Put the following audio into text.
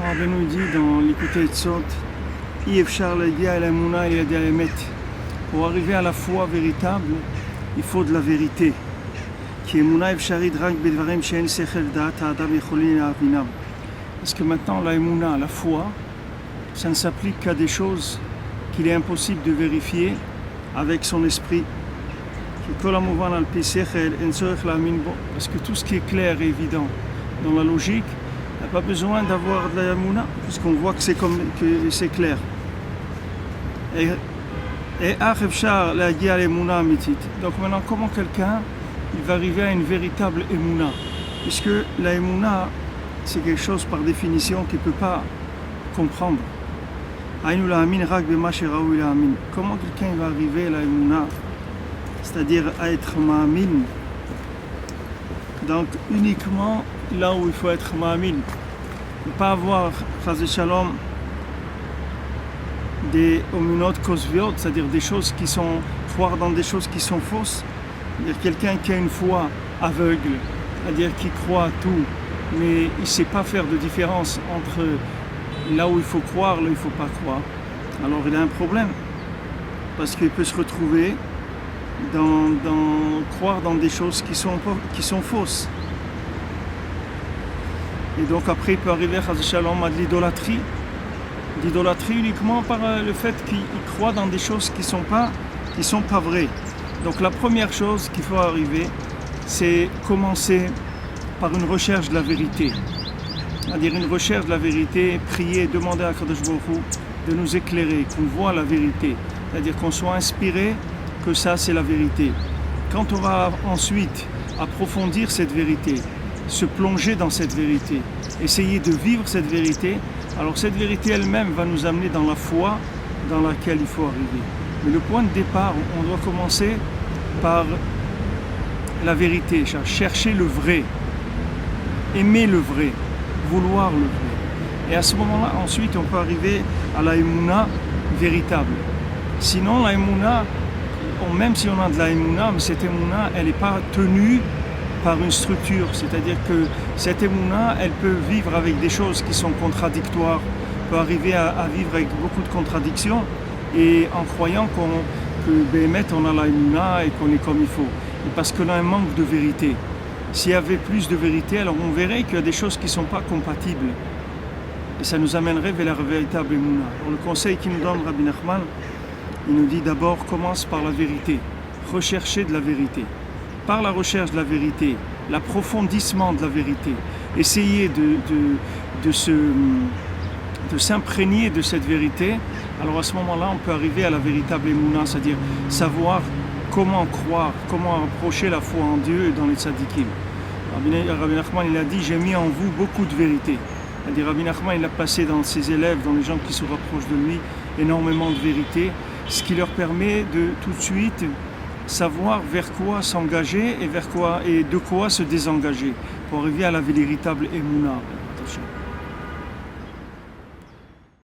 Rabbeinu dit dans l'Écoutei Tzot, Aïe efshar legia el emuna el yad haemet. Pour arriver à la foi véritable, il faut de la vérité. Ki emuna efsharit rak bedvarim she'en sechel da'at ha'adam yecholin la'avinam. Parce que maintenant la emuna, la foi, ça ne s'applique qu'à des choses qu'il est impossible de vérifier avec son esprit. Parce que tout ce qui est clair et évident dans la logique, il n'y a pas besoin d'avoir de la Yamuna, puisqu'on voit que c'est clair. Et donc maintenant, comment quelqu'un il va arriver à une véritable Emuna? Puisque la Emuna, c'est quelque chose par définition qu'il ne peut pas comprendre. Comment quelqu'un va arriver à la Emuna, c'est-à-dire à être ma'amin, donc uniquement là où il faut être ma'amin, ne pas avoir chas shalom des omunot kosviot, c'est-à-dire des choses qui sont, croire dans des choses qui sont fausses, c'est-à-dire quelqu'un qui a une foi aveugle, c'est-à-dire qui croit à tout, mais il ne sait pas faire de différence entre là où il faut croire, là où il ne faut pas croire. Alors il a un problème, parce qu'il peut se retrouver croire dans des choses qui sont fausses. Et donc après il peut arriver à l'idolâtrie uniquement par le fait qu'il croit dans des choses qui sont pas vraies. Donc la première chose qu'il faut arriver, c'est commencer par une recherche de la vérité. C'est-à-dire une recherche de la vérité, prier, demander à Kadosh Baruch Hu de nous éclairer, qu'on voit la vérité. C'est-à-dire qu'on soit inspiré que ça c'est la vérité. Quand on va ensuite approfondir cette vérité, se plonger dans cette vérité, essayer de vivre cette vérité, alors cette vérité elle-même va nous amener dans la foi dans laquelle il faut arriver. Mais le point de départ, on doit commencer par la vérité, chercher le vrai, aimer le vrai, vouloir le vrai. Et à ce moment-là, ensuite, on peut arriver à la Emouna véritable. Sinon, la Emouna, même si on a de la Emouna, mais cette Emouna, elle n'est pas tenue par une structure. C'est-à-dire que cette Emouna, elle peut vivre avec des choses qui sont contradictoires, peut arriver à vivre avec beaucoup de contradictions, et en croyant que Béhémet, on a la Emouna et qu'on est comme il faut. Et parce qu'on a un manque de vérité. S'il y avait plus de vérité, alors on verrait qu'il y a des choses qui ne sont pas compatibles. Et ça nous amènerait vers la véritable Emouna. Alors le conseil qu'il nous donne Rabbi Nachman, il nous dit d'abord, commence par la vérité. Rechercher de la vérité. Par la recherche de la vérité, l'approfondissement de la vérité, essayer de s'imprégner de cette vérité, alors à ce moment-là, on peut arriver à la véritable Emouna, c'est-à-dire savoir comment croire, comment approcher la foi en Dieu et dans les tzadikim. Rabbi Nachman, il a dit, j'ai mis en vous beaucoup de vérité. C'est-à-dire, Rabbi Nachman, il a passé dans ses élèves, dans les gens qui se rapprochent de lui, énormément de vérité, ce qui leur permet de tout de suite savoir vers quoi s'engager et de quoi se désengager pour arriver à la véritable Emouna.